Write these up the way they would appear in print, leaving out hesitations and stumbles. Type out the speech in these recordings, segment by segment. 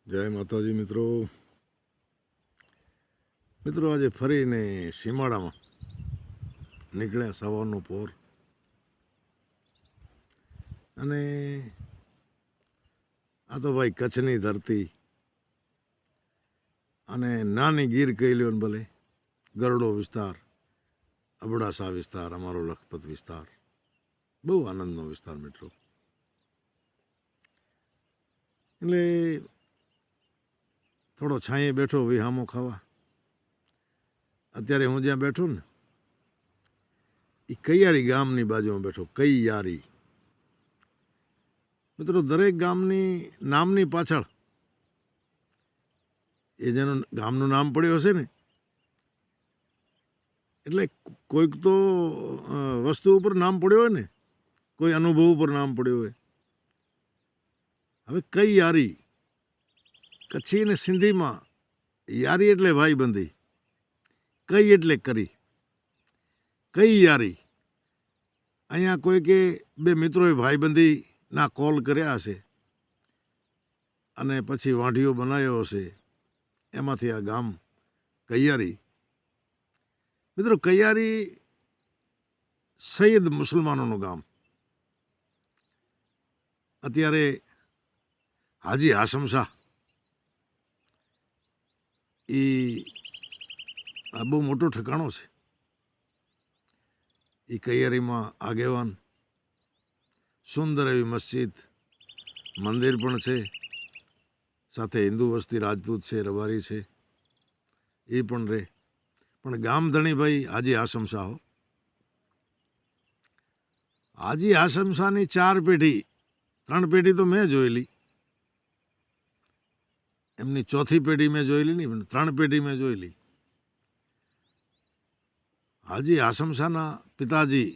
જય માતાજી મિત્રો. આજે ફરીને સીમાડામાં નીકળ્યા સવારનો પોર, અને આ તો ભાઈ કચ્છની ધરતી અને નાની ગીર કહી લ્યો ને ભલે, ગરડો વિસ્તાર, અબડાસા વિસ્તાર, અમારો લખપત વિસ્તાર, બહુ આનંદનો વિસ્તાર મિત્રો. એટલે થોડો છાંયે બેઠો વિહામો ખાવા. અત્યારે હું જ્યાં બેઠો ને એ કૈયારી ગામની બાજુમાં બેઠો. કૈયારી મિત્રો, દરેક ગામની નામની પાછળ એ જેનું ગામનું નામ પડ્યું હશે ને, એટલે કોઈક તો વસ્તુ ઉપર નામ પડ્યું હોય ને, કોઈ અનુભવ ઉપર નામ પડ્યું હોય. હવે કૈયારી, કચ્છી ને સિંધીમાં યારી એટલે ભાઈબંધી, કઈ એટલે કરી, કૈયારી. અહીંયા કોઈ કે બે મિત્રોએ ભાઈબંધીના કોલ કર્યા હશે અને પછી વાંઢીઓ બનાવ્યો હશે, એમાંથી આ ગામ કૈયારી. મિત્રો, કૈયારી સૈયદ મુસલમાનોનું ગામ. અત્યારે હાજી હાસમ શાહ એ આ બહુ મોટો ઠેકાણો છે. એ કૈયારીમાં આગેવાન, સુંદર એવી મસ્જિદ, મંદિર પણ છે, સાથે હિન્દુ વસ્તી, રાજપૂત છે, રબારી છે, એ પણ રહે. પણ ગામ ધણીભાઈ હાજી હાસમ શાહ. હાજી હાસમ શાહની 4 પેઢી, 3 પેઢી તો મેં જોયેલી, એમની 4થી પેઢી મેં જોયેલી નહીં, પણ 3 પેઢી મેં જોયેલી. હાજી હાસમ શાહના પિતાજી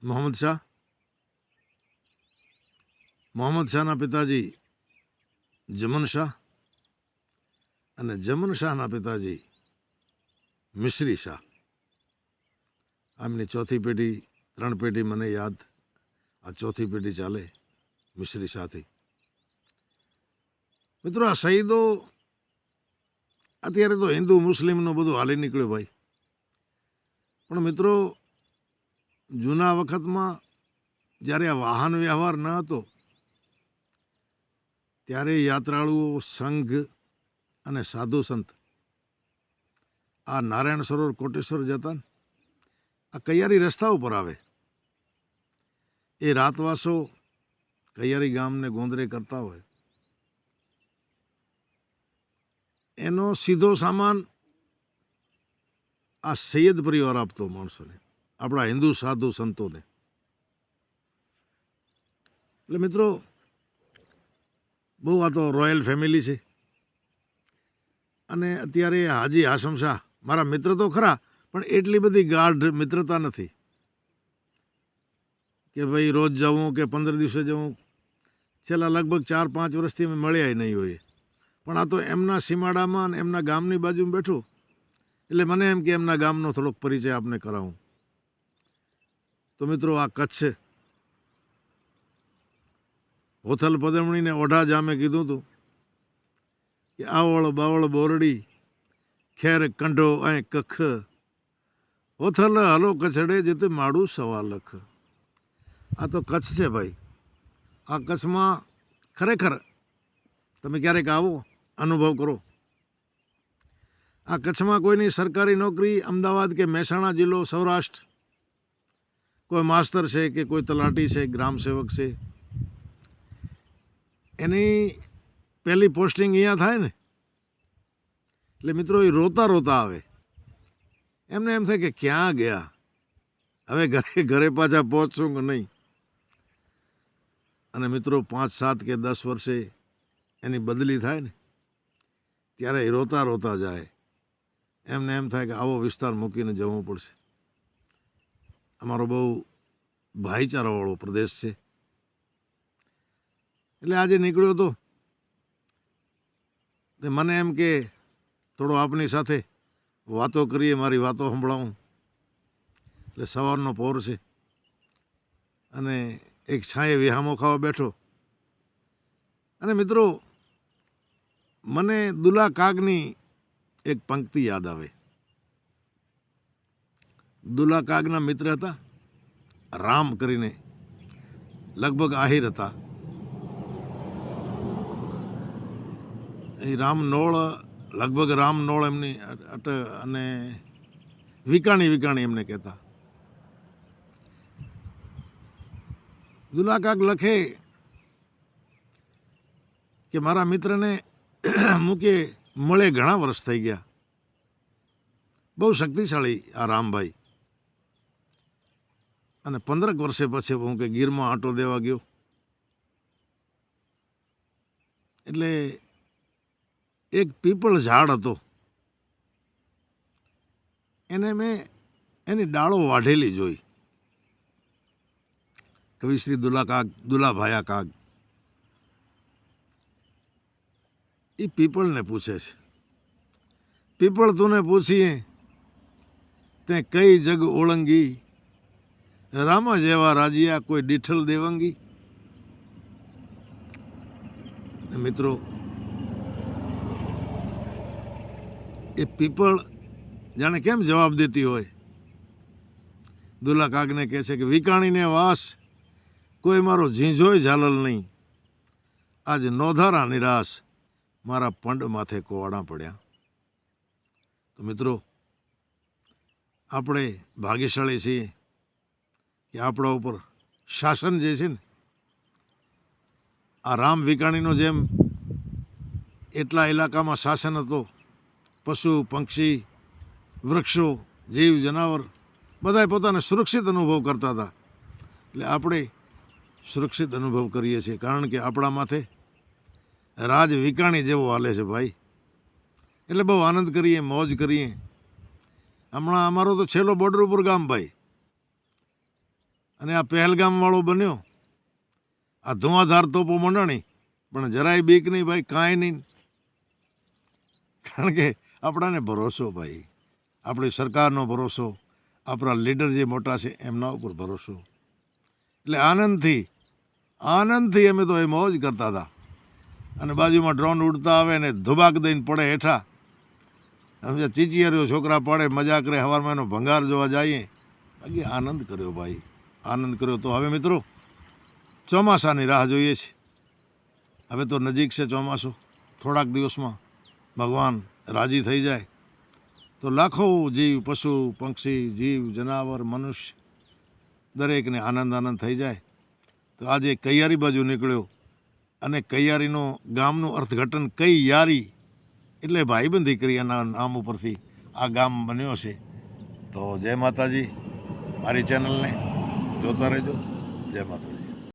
મોહમ્મદ શાહ, મોહમ્મદ શાહના પિતાજી જમન શાહ, અને જમન શાહના પિતાજી મિશ્રી શાહ. આમની 4થી પેઢી, 3 પેઢી મને યાદ, આ 4થી પેઢી ચાલે મિશ્રી શાહથી. મિત્રો, આ શહીદો અત્યારે તો હિન્દુ મુસ્લિમનું બધું હાલી નીકળ્યું ભાઈ. પણ મિત્રો, જૂના વખતમાં જ્યારે આ વાહન વ્યવહાર ન હતો, ત્યારે યાત્રાળુઓ, સંઘ અને સાધુ સંત આ નારાયણ સરોવર, કોટેશ્વર જતા ને, આ કૈયારી રસ્તા ઉપર આવે. એ રાતવાસો કૈયારી ગામને ગોંદરે કરતા હોય, એનો સીધો સામાન આ સૈયદ પરિવાર આપતો માણસોને, આપણા હિન્દુ સાધુ સંતોને. એટલે મિત્રો, બહુ આ તો રોયલ ફેમિલી છે. અને અત્યારે હાજી હાસમ શાહ મારા મિત્ર તો ખરા, પણ એટલી બધી ગાઢ મિત્રતા નથી કે ભાઈ રોજ જવું કે 15 દિવસે જવું. છેલ્લા લગભગ 4-5 વર્ષથી અમે મળ્યા નહીં હોઈએ. પણ આ તો એમના સીમાડામાં અને એમના ગામની બાજુમાં બેઠું, એટલે મને એમ કે એમના ગામનો થોડોક પરિચય આપને કરાવું. તો મિત્રો, આ કચ્છ, હોથલ પદમણીને ઓઢા જામે કીધું હતું કે આવળ બાવળ બોરડી, ખેર કંઢો અહીં કખ, હોથલ હલો કચ્છડે જતે માડું સવા લખ. આ તો કચ્છ છે ભાઈ. આ કચ્છમાં ખરેખર તમે ક્યારેક આવો, અનુભવ કરો. આ કચ્છમાં કોઈની સરકારી નોકરી અમદાવાદ કે મહેસાણા જિલ્લો, સૌરાષ્ટ્ર, કોઈ માસ્તર છે કે કોઈ તલાટી છે, ગ્રામ સેવક છે, એની પહેલી પોસ્ટિંગ અહીંયા થાય ને, એટલે મિત્રો એ રોતા રોતા આવે. એમને એમ થાય કે ક્યાં ગયા, હવે ઘરે પાછા પહોંચશું કે નહીં. અને મિત્રો, 5-7 કે 10 વર્ષે એની બદલી થાય ને, ત્યારે એ રોતા રોતા જાય. એમને એમ થાય કે આવો વિસ્તાર મૂકીને જવું પડશે. અમારો બહુ ભાઈચારાવાળો પ્રદેશ છે. એટલે આજે નીકળ્યો હતો, મને એમ કે થોડો આપની સાથે વાતો કરીએ, મારી વાતો સંભળાવું. એટલે સવારનો પોર છે અને એક છાંયે વિહામો ખાવા બેઠો. અને મિત્રો, મને દુલા કાગની એક પંક્તિ યાદ આવે. દુલા કાગના મિત્ર હતા રામ કરીને, લગભગ આહિર હતા. એ રામનોળ, લગભગ રામનોળ એમની અને વિકાણી એમને કહેતા. દુલા કાગ લખે કે મારા મિત્રને મૂકે મળે ઘણા વર્ષ થઈ ગયા. બહુ શક્તિશાળી આ રામભાઈ. અને 15 વર્ષે પછી હું કે ગીરમાં આંટો દેવા ગયો, એટલે એક પીપળ ઝાડ હતો, એને મેં એની ડાળો વાઢેલી જોઈ. કવિ શ્રી દુલાભાયા કાગ એ પીપળને પૂછે છે, પીપળ તુને પૂછીએ તે કઈ જગ ઓળંગી, રામા જેવા રાજીયા કોઈ ડીઠલ દેવંગી. મિત્રો, એ પીપળ જાણે કેમ જવાબ દેતી હોય. દુલા કાગને કહે છે કે વિકાણીને વાસ કોઈ મારો ઝીંઝોય ઝાલલ નહીં, આજ નોધારા નિરાશ મારા પંડ માથે કોવાડા પડ્યા. તો મિત્રો, આપણે ભાગ્યશાળી છીએ કે આપણા ઉપર શાસન જે છે ને, આ રામ વિકાણીનો જેમ એટલા ઇલાકામાં શાસન હતો, પશુ પક્ષી વૃક્ષો જીવ જનાવર બધાએ પોતાને સુરક્ષિત અનુભવ કરતા હતા. એટલે આપણે સુરક્ષિત અનુભવ કરીએ છીએ, કારણ કે આપણા માથે રાજ વિકાણી જેવો હાલે છે ભાઈ. એટલે બહુ આનંદ કરીએ, મોજ કરીએ. હમણાં અમારો તો છેલ્લો બોર્ડર ઉપર ગામ ભાઈ, અને આ પહેલગામવાળો બન્યો, આ ધુઆધાર તોપો મંડાણી, પણ જરાય બીક નહીં ભાઈ, કાંઈ નહીં. કારણ કે આપણાને ભરોસો ભાઈ, આપણી સરકારનો ભરોસો, આપણા લીડર જે મોટા છે એમના ઉપર ભરોસો. એટલે આનંદથી અમે તો એ મોજ કરતા હતા. અને બાજુમાં ડ્રોન ઉડતા આવે ને ધુબાક દઈને પડે હેઠા, સમજ્યા, ચીચિયારીઓ છોકરા પડે, મજા કરે, સવારમાં એનો ભંગાર જોવા જઈએ. બાકી આનંદ કર્યો ભાઈ, આનંદ કર્યો. તો હવે મિત્રો, ચોમાસાની રાહ જોઈએ છે. હવે તો નજીક છે ચોમાસું, થોડાક દિવસમાં ભગવાન રાજી થઈ જાય તો લાખો જીવ, પશુ પક્ષી, જીવ જનાવર, મનુષ્ય દરેકને આનંદ થઈ જાય. તો આજે કૈયારી બાજુ નીકળ્યો, અને કૈયારીનો ગામનું અર્થઘટન કઈ યારી એટલે ભાઈબંધી કરી એના નામ ઉપરથી આ ગામ બન્યો છે. તો જય માતાજી, મારી ચેનલને જોતા રહેજો. જય માતાજી.